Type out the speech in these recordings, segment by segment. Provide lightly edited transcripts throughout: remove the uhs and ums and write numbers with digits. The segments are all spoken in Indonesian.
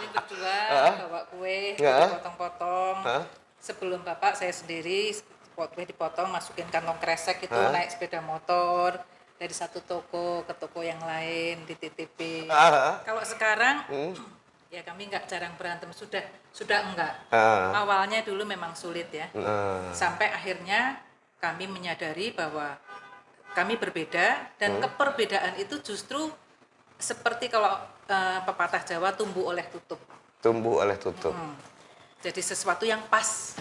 Kami berdua bawa kue, dipotong-potong. Sebelum bapak saya sendiri kue dipotong, masukin kantong kresek itu, naik sepeda motor dari satu toko ke toko yang lain, dititipin. Kalau sekarang ya kami nggak jarang berantem, sudah enggak. Awalnya dulu memang sulit ya. Sampai akhirnya kami menyadari bahwa kami berbeda dan keperbedaan itu justru seperti kalau pepatah Jawa tumbuh oleh tutup. Tumbuh oleh tutup. Jadi sesuatu yang pas.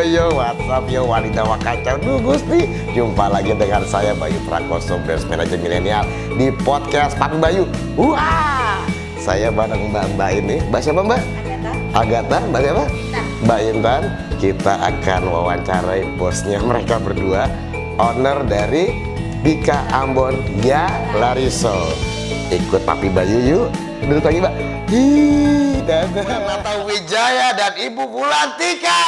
Yo, what's up yo wanita wakacau Duh Gusti. Jumpa lagi dengan saya Bayu Prakoso, Brand Manager Milenial di podcast Papi Bayu. Wah, saya bareng mbak ini. Mbak siapa mbak? Agatha. Mbak siapa? Mbak Intan. Kita akan wawancarai bosnya mereka berdua, owner dari Bika Ambon Ya Lariso. Ikut Papi Bayu yuk. Duduk lagi mbak. Dan Nata Wijaya dan Ibu Wulantika.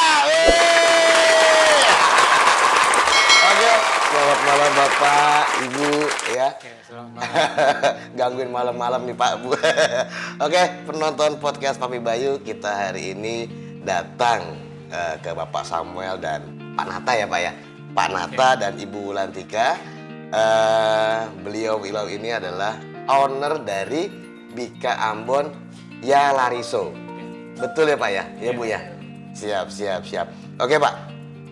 Oke, selamat malam Bapak, Ibu ya. Selamat malam. Gangguin malam-malam nih Pak Bu. Oke, penonton podcast Papi Bayu, kita hari ini datang ke Bapak Samuel dan Pak Nata ya Pak ya. Pak Nata dan Ibu Wulantika. Beliau ini adalah owner dari Bika Ambon Ya Lariso. Betul ya Pak ya? Ya Bu ya? Siap. Oke Pak,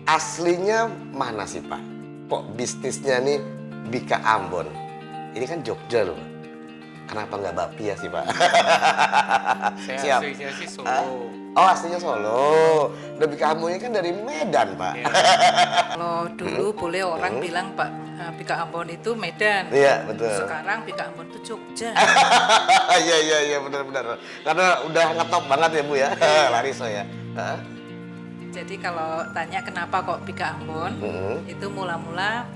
aslinya mana sih Pak? Kok bisnisnya nih Bika Ambon? Ini kan Jogja loh. Kenapa nggak Bapia sih Pak? Saya asli Solo. Oh aslinya Solo. Udah Bika Ambon ini kan dari Medan Pak. Ya. Kalau dulu boleh orang bilang Pak Bika Ambon itu Medan. Iya betul. Sekarang Bika Ambon itu Jogja. Iya benar. Karena udah ngetop banget ya Bu ya. Lariso ya. Jadi kalau tanya kenapa kok Bika Ambon, itu mula-mula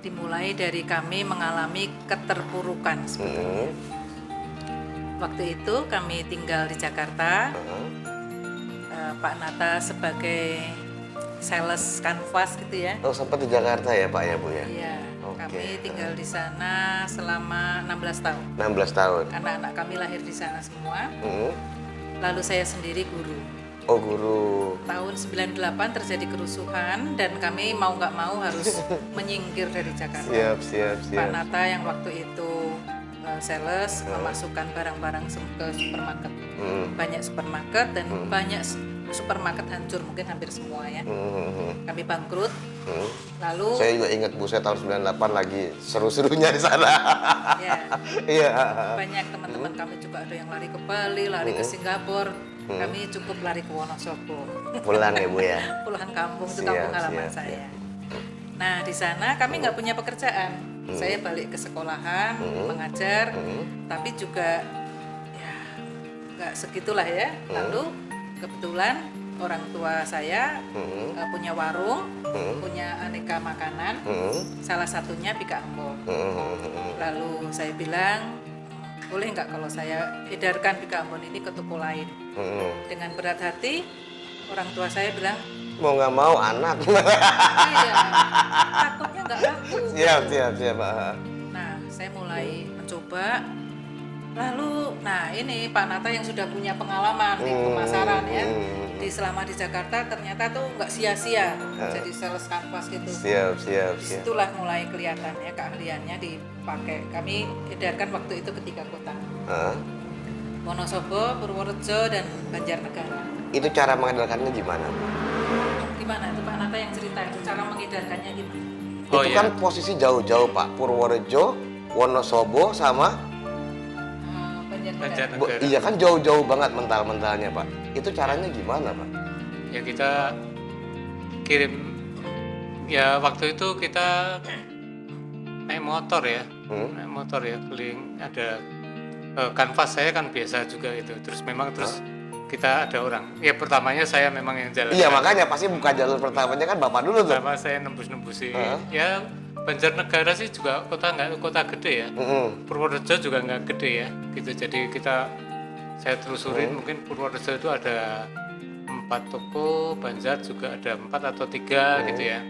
dimulai dari kami mengalami keterpurukan sebetulnya. Waktu itu kami tinggal di Jakarta, Pak Nata sebagai sales kanvas gitu ya. Oh sempat di Jakarta ya Pak ya Bu ya? Iya, Oke. kami tinggal di sana selama 16 tahun. 16 tahun. Anak-anak kami lahir di sana semua. Lalu saya sendiri guru. Oh guru. Tahun 98 terjadi kerusuhan dan kami mau nggak mau harus menyingkir dari Jakarta. Siap. Pak Nata yang waktu itu sales memasukkan barang-barang ke supermarket. Banyak supermarket dan banyak supermarket hancur, mungkin hampir semua ya. Kami bangkrut. Lalu Saya juga ingat Bu, saya tahun 98 lagi seru-serunya di sana. ya, Iya. banyak teman-teman kami juga ada yang lari ke Bali, lari ke Singapura. Kami cukup lari ke Wonosobo. Pulang ya Bu ya. Pulang kampung, itu Siap, kampung halaman siap, saya. Nah di sana kami nggak punya pekerjaan. Saya balik ke sekolahan, mengajar, tapi juga ya nggak segitulah ya. Lalu kebetulan orang tua saya punya warung, punya aneka makanan, salah satunya Bika Ambon. Lalu saya bilang, boleh nggak kalau saya edarkan Bika Ambon ini ke toko lain? Dengan berat hati, orang tua saya bilang, Mau nggak mau anak. iya, takutnya nggak laku. Siap Pak. Nah, saya mulai mencoba. Lalu, nah ini Pak Nata yang sudah punya pengalaman di pemasaran ya. Selama di Jakarta ternyata tuh nggak sia-sia jadi sales kanvas gitu. Siap. Disitulah mulai kelihatan ya keahliannya dipakai. Kami edarkan waktu itu ke 3 kota. Wonosobo, Purworejo, dan Banjarnegara. Itu cara mengedarkannya gimana? Gimana itu Pak Nata yang cerita itu cara mengedarkannya gimana? Itu kan posisi jauh-jauh Pak. Purworejo, Wonosobo sama Banjarnegara. Iya kan jauh-jauh banget mental-mentalnya Pak. Itu caranya gimana Pak? Ya kita kirim, ya waktu itu kita naik motor ya, keliling, ada kanvas saya kan biasa juga itu. Terus memang kita ada orang. Ya pertamanya saya memang yang jalan. Iya makanya pasti buka jalur pertamanya kan bapak dulu tuh. Pertama saya nembus-nembusin. Ya Banjarnegara sih juga nggak kota gede ya. Purworejo juga nggak gede ya. Gitu. Jadi saya telusurin mungkin Purworejo itu ada 4 toko, Banjar juga ada 4 atau 3 gitu ya.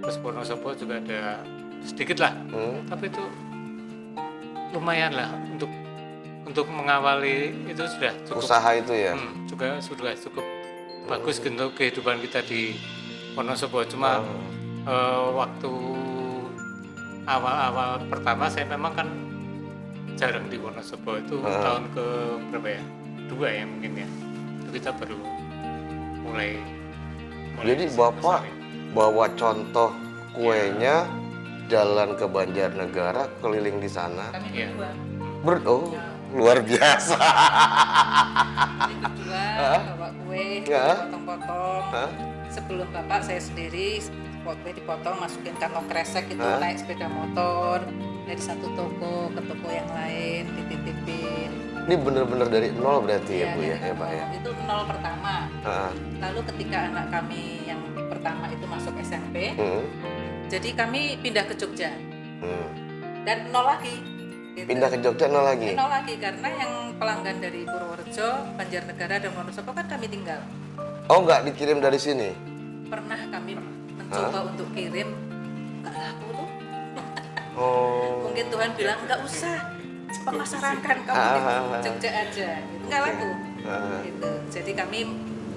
Terus Wonosobo juga ada sedikit lah. Tapi itu lumayan lah untuk mengawali itu sudah cukup. Usaha itu ya. Juga sudah cukup bagus untuk kehidupan kita di Wonosobo. Cuma waktu awal-awal pertama saya memang kan jarang di Wonosobo itu tahun ke berapa ya? 2 ya mungkin ya. Itu kita baru mulai Jadi bapak bawa contoh kuenya jalan ke Banjarnegara keliling di sana. Kami Iya. berdua. Luar biasa. Kami berdua bawa kue, dipotong-potong. Sebelum bapak saya sendiri kue dipotong, masukin kantong kresek itu, naik sepeda motor dari satu toko ke toko yang lain, dititipin. Ini bener-bener dari nol berarti ya Bu ya, dari Pak ya. Itu nol pertama. Lalu ketika anak kami yang pertama itu masuk SMP, jadi kami pindah ke Jogja dan nol lagi. Gitu. Pindah ke Jogja nol lagi? Nol lagi karena yang pelanggan dari Purworejo, Banjarnegara dan Wonosobo kan kami tinggal. Oh nggak dikirim dari sini? Pernah kami mencoba untuk kirim, nggak laku tuh. Mungkin Tuhan bilang nggak usah pemasarankan kamu di Jogja aja, gitu. Nggak laku. Gitu. Jadi kami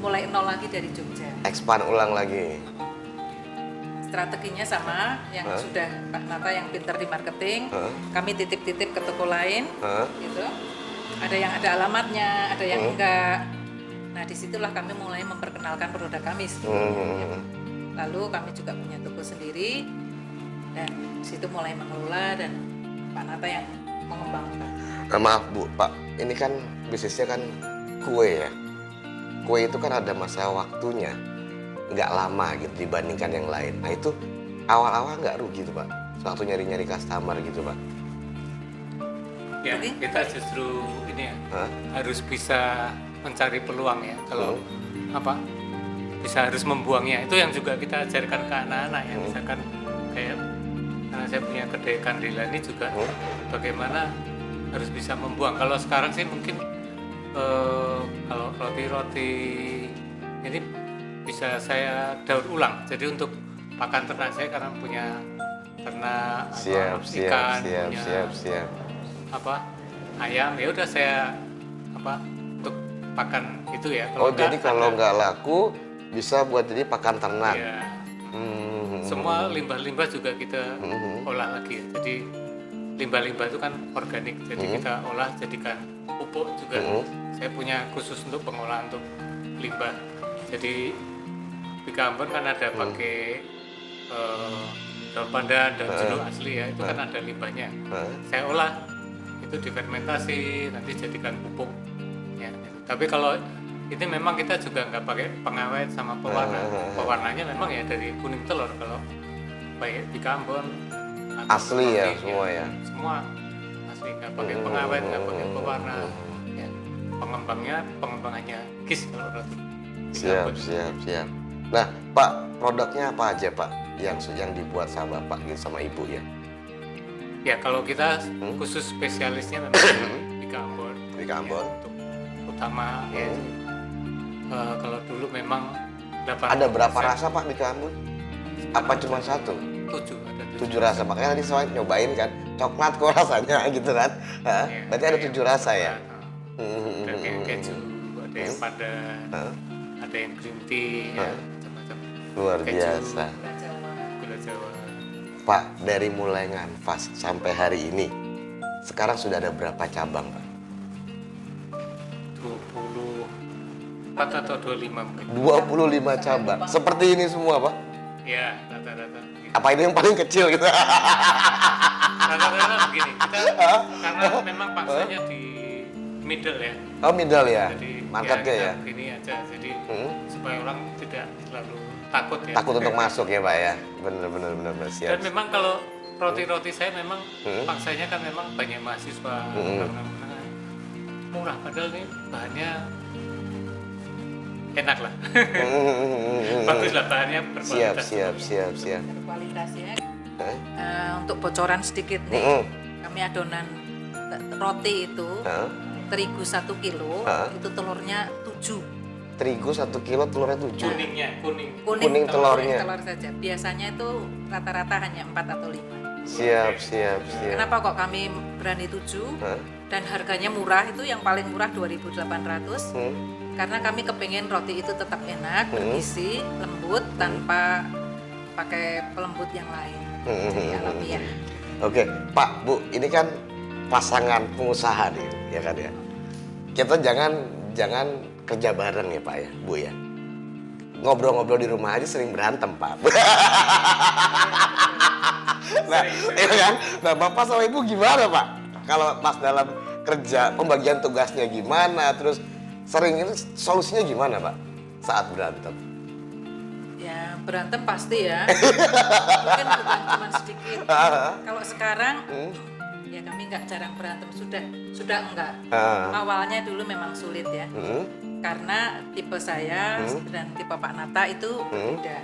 mulai nol lagi dari Jogja. Expand ulang lagi. Strateginya sama, yang sudah Pak Nata yang pintar di marketing, kami titip-titip ke toko lain, gitu. Ada yang ada alamatnya, ada yang enggak. Nah disitulah kami mulai memperkenalkan produk kami. Lalu kami juga punya toko sendiri, dan situ mulai mengelola dan Pak Nata yang mengembangkan. Maaf Bu, Pak, ini kan bisnisnya kan kue ya. Kue itu kan ada masa waktunya. Nggak lama gitu dibandingkan yang lain. Nah itu awal-awal nggak rugi tuh Pak, waktu nyari-nyari customer gitu Pak? Ya kita justru ini ya harus bisa mencari peluang ya. Kalau bisa harus membuangnya. Itu yang juga kita ajarkan ke anak-anak ya. Misalkan kayak karena saya punya kedai Kandila ini juga bagaimana harus bisa membuang. Kalau sekarang sih mungkin kalau roti-roti ini bisa saya daur ulang. Jadi untuk pakan ternak saya karena punya ternak ikan, punya ayam, ya udah saya untuk pakan itu ya. Jadi kalau nggak laku bisa buat jadi pakan ternak. Ya. Semua limbah-limbah juga kita olah lagi. Jadi limbah-limbah itu kan organik, jadi kita olah jadikan pupuk juga. Saya punya khusus untuk pengolahan untuk limbah. Jadi Bika Ambon kan ada pakai daun pandan, daun jeruk asli ya, itu kan ada limbahnya. Saya olah, itu difermentasi, nanti jadikan pupuk. Ya. Tapi kalau ini memang kita juga nggak pakai pengawet sama pewarna. Pewarnanya memang ya dari kuning telur kalau baik Bika Ambon. Asli ya semua ya? Semua asli, nggak pakai pengawet, nggak pakai pewarna. Ya. Pengembangannya GIS kalau roti. Siap. Nah, Pak, produknya apa aja, Pak? Yang dibuat sama Bapak gitu sama Ibu ya? Ya, kalau kita khusus spesialisnya memang Bika Ambon. Bika Ambon. Ya, untuk utama ya. Kalau dulu memang ada berapa rasa, Pak, Bika Ambon? Apa cuma satu? 7 rasa. Makanya tadi saya nyobain kan, coklat kok rasanya gitu kan. Ya, berarti ada 7 rasa ya? Ada yang keju, ada yang pandan, ada yang green tea, ya, macam-macam. Luar keju, biasa. Gula Jawa. Pak, dari mulai nganfas sampai hari ini, sekarang sudah ada berapa cabang, Pak? 24 atau 25 mungkin. 25 cabang. Seperti ini semua, Pak? Ya, rata-rata. Apa ini yang paling kecil gitu? Rata-rata begini, kita karena memang pangsanya di middle ya. Oh, middle ya? Jadi marketnya ya? Ini aja, jadi supaya orang tidak terlalu takut ya. Takut untuk masuk ya Pak ya? Bener siap. Dan memang kalau roti-roti saya memang pangsanya kan memang banyak mahasiswa, menengah murah, padahal ini bahannya enak lah. Bagus lah, bahannya berkualitas. Siap. Berkualitasnya. Untuk bocoran sedikit nih, kami adonan roti itu terigu 1 kilo, itu telurnya 7. Terigu 1 kilo, telurnya 7. Kuning telurnya. Telur saja. Biasanya itu rata-rata hanya 4 atau 5. Siap. Kenapa kok kami berani 7? Dan harganya murah, itu yang paling murah 2.800. Karena kami kepengen roti itu tetap enak, bergizi, lembut, tanpa pakai pelembut yang lain. Jadi alamiah. Oke, Pak, Bu, ini kan pasangan pengusaha nih, ya kan ya. Kita jangan kerja bareng ya, Pak ya, Bu ya. Ngobrol-ngobrol di rumah aja sering berantem, Pak. Nah, ya kan? Nah, Bapak sama Ibu gimana, Pak? Kalau pas dalam kerja, pembagian tugasnya gimana? Terus sering ini solusinya gimana, Pak? Saat berantem? Ya, berantem pasti ya. Mungkin bukan cuma sedikit. Kalau sekarang, ya kami nggak jarang berantem. Sudah enggak. Awalnya dulu memang sulit ya. Karena tipe saya dan tipe Pak Nata itu berbeda.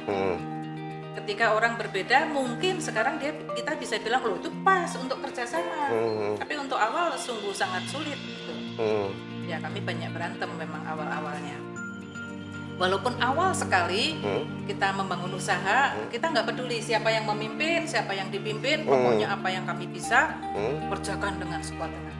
Ketika orang berbeda, mungkin sekarang kita bisa bilang, loh itu pas untuk kerjasama. Tapi untuk awal sungguh sangat sulit. Gitu. Ya kami banyak berantem memang awal-awalnya. Walaupun awal sekali kita membangun usaha, kita nggak peduli siapa yang memimpin, siapa yang dipimpin, pokoknya apa yang kami bisa kerjakan dengan sekuat tenaga.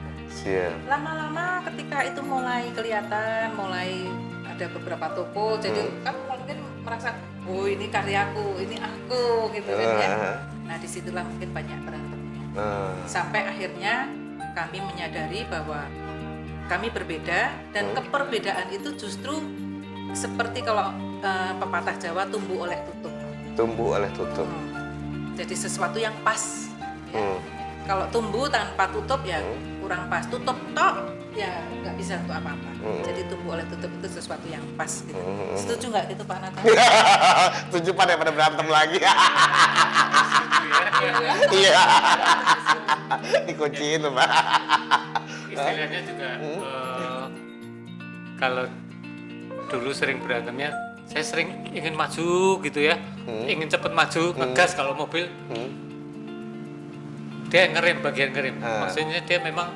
Lama-lama ketika itu mulai kelihatan, mulai ada beberapa toko, jadi kan mungkin merasa, oh ini karyaku, ini aku, gitu kan ya. Nah disitulah mungkin banyak berantemnya. Sampai akhirnya kami menyadari bahwa kami berbeda dan keperbedaan itu justru seperti kalau pepatah Jawa, tumbuh oleh tutup. Tumbuh oleh tutup. Jadi sesuatu yang pas. Ya. Kalau tumbuh tanpa tutup ya kurang pas. Tutup tok ya nggak bisa untuk apa-apa. Jadi tumbuh oleh tutup itu sesuatu yang pas. Gitu. Setuju nggak gitu Pak Nata? Setuju pada berantem lagi. Iya. Dikunciin tuh Pak. Istilahnya juga kalau dulu sering berantemnya, saya sering ingin maju gitu ya, ingin cepet maju, ngegas kalau mobil, dia ngerem, bagian ngerem, maksudnya dia memang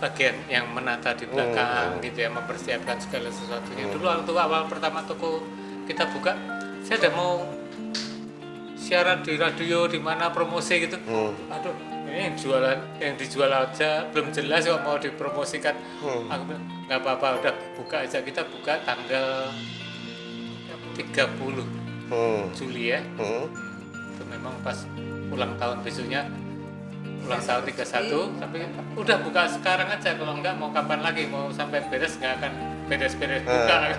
bagian yang menata di belakang gitu ya, mempersiapkan segala sesuatunya. Dulu waktu awal pertama toko kita buka, saya udah mau siaran di radio, di mana promosi gitu, aduh ini yang dijual aja belum jelas kok mau dipromosikan. Aku bilang nggak apa-apa, udah buka aja. Kita buka tanggal 30 Juli ya. Itu memang pas ulang tahun besoknya, ulang tahun 31, tapi udah buka sekarang aja, kalau enggak mau kapan lagi, mau sampai beres nggak akan beres-beres buka.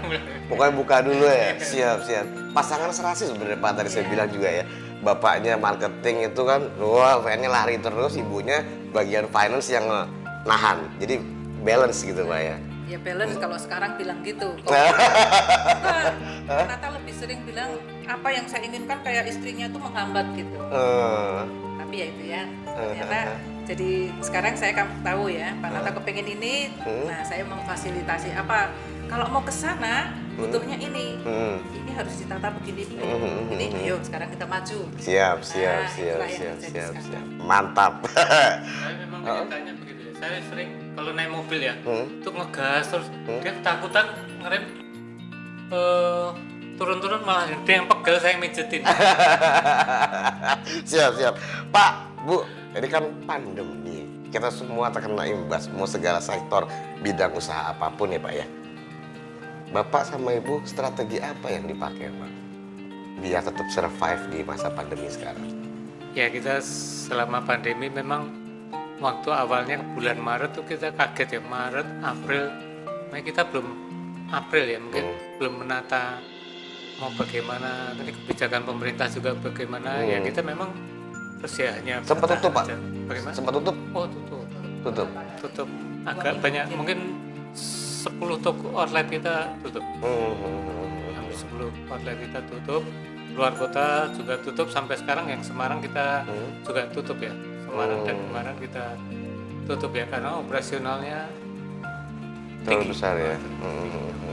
Pokoknya buka dulu ya. Siap. Pasangan serasi sebenarnya Pak, tadi saya bilang juga ya. Bapaknya marketing itu kan, wah pengennya lari terus, ibunya bagian finance yang nahan. Jadi balance gitu Pak ya. Ya balance kalau sekarang bilang gitu. Nata lebih sering bilang apa yang saya inginkan kayak istrinya tuh menghambat gitu. Tapi ya itu ya. Ternyata jadi sekarang saya tahu ya, Pak Nata kepengen ini, nah saya memfasilitasi apa. Kalau mau ke sana butuhnya ini harus ditata begini dulu. Ini yuk sekarang kita maju. Siap. Mantap. Saya memang ceritanya begitu ya. Saya sering kalau naik mobil ya, tuh ngegas terus dia ketakutan ngerem, turun-turun malah dia yang pegel, saya mijetin. Siap. Pak, Bu, ini kan pandemi. Kita semua terkena imbas, mau segala sektor bidang usaha apapun ya Pak ya. Bapak sama Ibu strategi apa yang dipakai Pak biar tetap survive di masa pandemi sekarang? Ya kita selama pandemi memang waktu awalnya bulan Maret tuh kita kaget ya, Maret, April, kita belum April ya, mungkin belum menata mau bagaimana, nanti kebijakan pemerintah juga bagaimana, ya kita memang terus ya hanya sempat tutup Pak? Bagaimana? Sempat tutup? Oh tutup agak banyak, mungkin 10 toko outlet kita tutup. Hampir 10 outlet kita tutup. Luar kota juga tutup, sampai sekarang yang Semarang kita juga tutup ya. Semarang dan Semarang kita tutup ya, karena operasionalnya terlalu besar ya.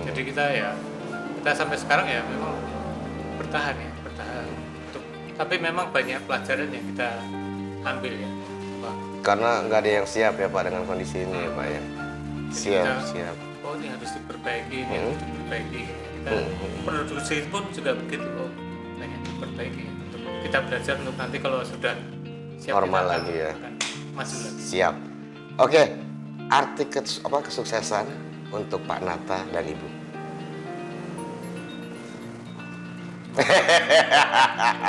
Jadi kita ya kita sampai sekarang ya memang bertahan untuk, tapi memang banyak pelajaran yang kita ambil ya Pak. Karena nggak ada yang siap ya Pak dengan kondisi ini ya Pak ya. Siap. Oh ini harus diperbaiki, ini harus diperbaiki. Kita produksi pun juga begitu, oh banyak diperbaiki. Untuk kita belajar untuk nanti kalau sudah siap normal lagi ya. Maju lagi. Siap. Oke, arti kesuksesan untuk Pak Nata dan Ibu.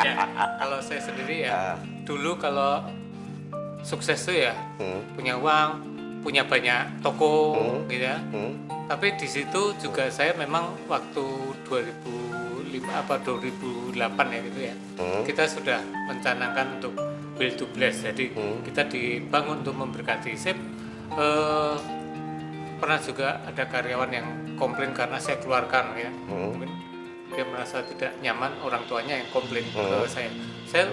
Ya, kalau saya sendiri ya, dulu kalau sukses tuh ya punya uang, punya banyak toko gitu ya. Tapi di situ juga saya memang waktu 2005 apa 2008 ya gitu ya. Kita sudah mencanangkan untuk build to bless. Jadi kita dibangun untuk memberkati. Saya pernah juga ada karyawan yang komplain karena saya keluarkan ya. Mungkin dia merasa tidak nyaman, orang tuanya yang komplain ke saya. Saya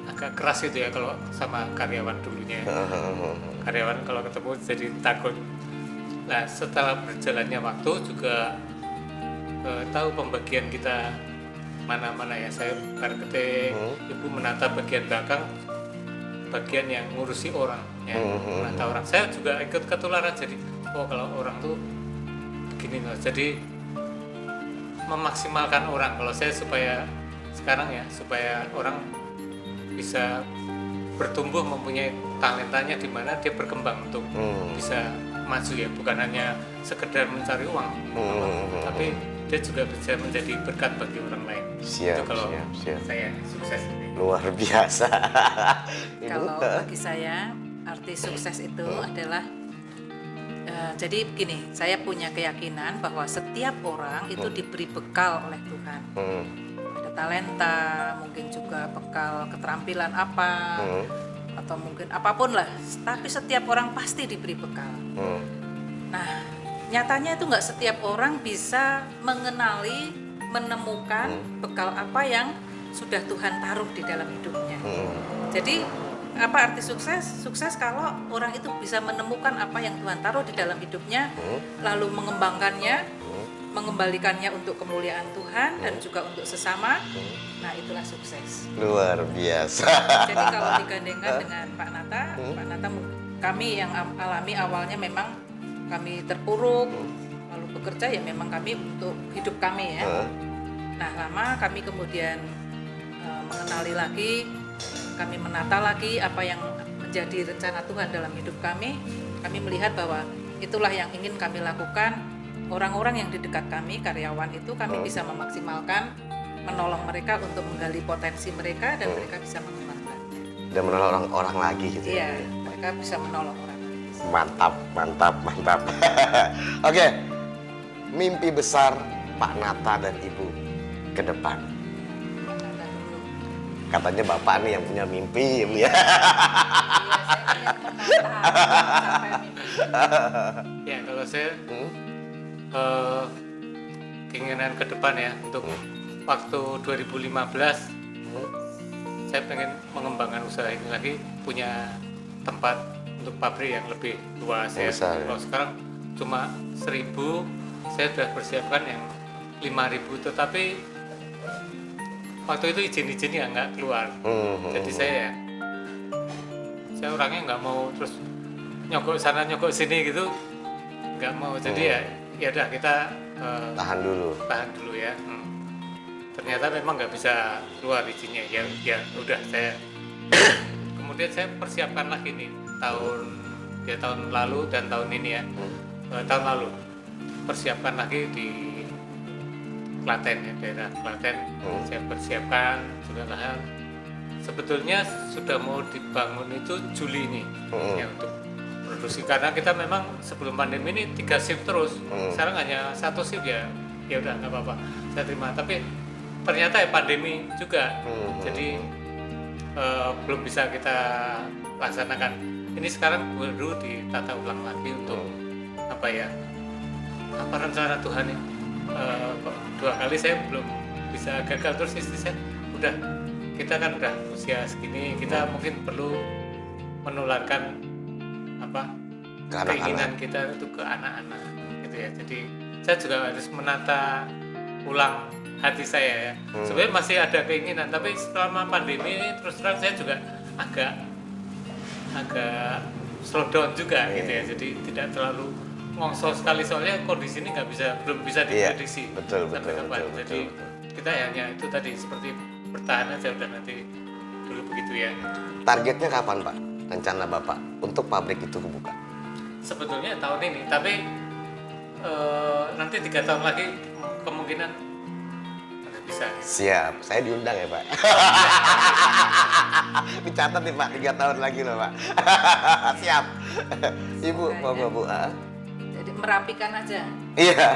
agak keras gitu ya kalau sama karyawan dulunya. Karyawan kalau ketemu jadi takut. Nah setelah berjalannya waktu juga tahu pembagian kita mana-mana ya. Saya marketing, Ibu menata bagian belakang, bagian yang ngurusi orang ya, menata orang. Saya juga ikut ketularan, jadi oh kalau orang tuh begini loh. Jadi memaksimalkan orang. Kalau saya supaya sekarang ya, supaya orang bisa bertumbuh, mempunyai talentanya di mana dia berkembang untuk bisa maju ya, bukan hanya sekedar mencari uang, tapi dia juga bisa menjadi berkat bagi orang lain. Itu kalau saya sukses. Luar biasa. Kalau bagi saya arti sukses itu adalah jadi begini, saya punya keyakinan bahwa setiap orang itu diberi bekal oleh Tuhan. Ada talenta, mungkin juga bekal keterampilan apa, atau mungkin apapun lah. Tapi setiap orang pasti diberi bekal. Nah, nyatanya itu nggak setiap orang bisa mengenali, menemukan bekal apa yang sudah Tuhan taruh di dalam hidupnya. Jadi apa arti sukses? Sukses kalau orang itu bisa menemukan apa yang Tuhan taruh di dalam hidupnya, lalu mengembangkannya, mengembalikannya untuk kemuliaan Tuhan dan juga untuk sesama. Nah itulah sukses. Luar biasa. Jadi kalau digandengkan dengan Pak Nata, kami yang alami awalnya memang kami terpuruk, lalu bekerja ya memang kami untuk hidup kami ya. Nah lama kami kemudian mengenali lagi, kami menata lagi apa yang menjadi rencana Tuhan dalam hidup kami. Kami melihat bahwa itulah yang ingin kami lakukan. Orang-orang yang di dekat kami, karyawan itu kami bisa memaksimalkan, menolong mereka untuk menggali potensi mereka dan mereka bisa mengembangkan. Dan menolong orang lagi gitu. Iya, mereka bisa menolong orang. Mantap. Oke, mimpi besar Pak Nata dan Ibu ke depan. Katanya Bapak nih yang punya mimpi, ya. Iya, saya yang menata sampai mimpi. Ya, kalau saya keinginan ke depan ya untuk waktu 2015 saya pengen mengembangkan usaha ini lagi, punya tempat untuk pabrik yang lebih luas ya. Kalau sekarang cuma 1.000, saya sudah persiapkan yang 5.000, tetapi waktu itu izin-izinnya nggak keluar. Jadi saya orangnya nggak mau terus nyogok sana nyogok sini gitu, nggak mau. Jadi ya udah kita tahan dulu ya. Ternyata memang nggak bisa keluar izinnya, ya udah saya kemudian saya persiapkan lagi nih tahun lalu dan tahun ini ya. Tahun lalu persiapkan lagi di Klaten ya, daerah Klaten. Saya persiapkan juga lahan. Sebetulnya sudah mau dibangun itu Juli ini ya, untuk produksi, karena kita memang sebelum pandemi ini 3 shift terus. Sekarang hanya 1 shift ya udah nggak apa-apa, saya terima. Tapi ternyata ya pandemi juga, jadi belum bisa kita laksanakan. Ini sekarang baru ditata ulang lagi untuk apa rencana Tuhan ya. 2 kali saya belum bisa, gagal terus. Istri saya kita kan udah usia segini, kita mungkin perlu menularkan keinginan kita itu ke anak-anak gitu ya. Jadi saya juga harus menata ulang hati saya ya. Sebenarnya masih ada keinginan, tapi selama pandemi ini terus terang saya juga agak slow down juga gitu ya. Jadi tidak terlalu ngongso sekali, soalnya kondisi ini belum bisa diprediksi sampai kapan. Jadi kita hanya itu tadi seperti bertahan aja udah nanti dulu begitu ya. Targetnya kapan Pak? Rencana Bapak untuk pabrik itu kebuka? Sebetulnya tahun ini, tapi nanti 3 tahun lagi kemungkinan bisa. Siap, saya diundang ya Pak. Dicatat nih Pak, 3 tahun lagi loh Pak. Siap. Ibu mau Bu? Jadi merapikan aja. Iya.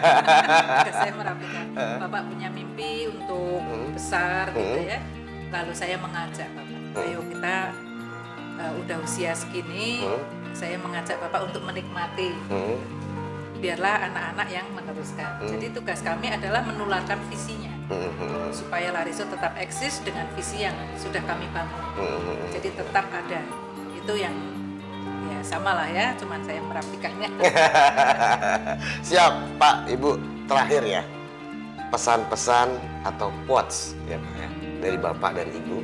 Saya merapikan. Bapak punya mimpi untuk besar gitu ya. Lalu saya mengajak Bapak, ayo kita udah usia segini, saya mengajak Bapak untuk menikmati. Biarlah anak-anak yang meneruskan. Jadi tugas kami adalah menularkan visinya. Supaya Lariso tetap eksis dengan visi yang sudah kami bangun. Jadi tetap ada. Itu yang ya sama lah ya, cuman saya merapikannya. Siap Pak, Ibu. Terakhir ya, pesan-pesan atau quotes ya Pak ya, dari Bapak dan Ibu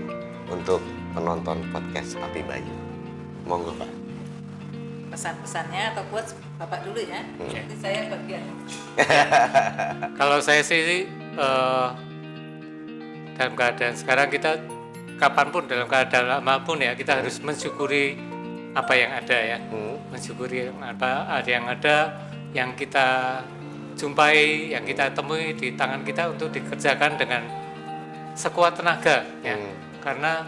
untuk penonton podcast Papi Bayu. Monggo Pak. Pesan-pesannya atau quotes Bapak dulu ya. Nanti saya bagian. Kalau saya sih dalam keadaan sekarang kita kapanpun dalam keadaan apapun ya kita harus mensyukuri apa yang ada ya, mensyukuri apa yang ada, yang kita jumpai, yang kita temui di tangan kita untuk dikerjakan dengan sekuat tenaga ya, karena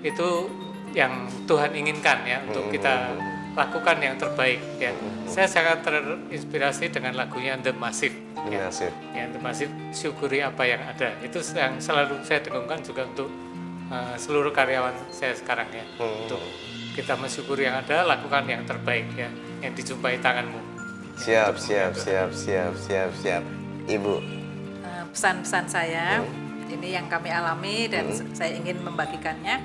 itu yang Tuhan inginkan ya untuk kita lakukan yang terbaik ya. Saya sangat terinspirasi dengan lagunya The Massive. Ya, The Massive, syukuri apa yang ada. Itu yang selalu saya dengungkan juga untuk seluruh karyawan saya sekarang ya. Untuk kita mensyukuri yang ada, lakukan yang terbaik ya, yang dijumpai tanganmu. Siap. Ibu. Pesan-pesan saya, ini yang kami alami dan saya ingin membagikannya.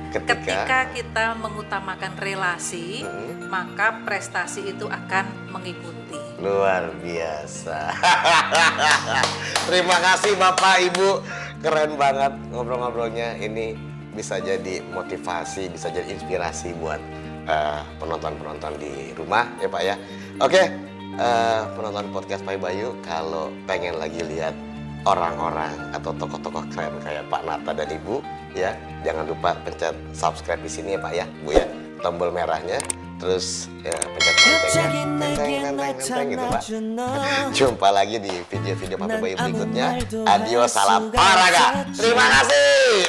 Ketika kita mengutamakan relasi, maka prestasi itu akan mengikuti. Luar biasa. Terima kasih Bapak Ibu, keren banget ngobrol-ngobrolnya. Ini bisa jadi motivasi, bisa jadi inspirasi buat penonton-penonton di rumah ya Pak ya. Oke, penonton podcast Papi Bayu, kalau pengen lagi lihat orang-orang atau tokoh-tokoh keren kayak Pak Nata dan Ibu ya, jangan lupa pencet subscribe di sini ya Pak ya, Bu ya, tombol merahnya, terus ya pencet loncengnya, gitu Pak. Jumpa lagi di video-video Papi Bayu berikutnya. Adios, salam olahraga. Terima kasih.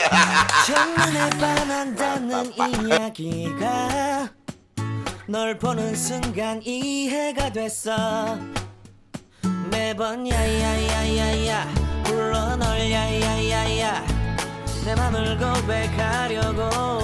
널 보는 순간 이해가 됐어. 매번 야야야야야 불러 널 야야야야 내 맘을 고백하려고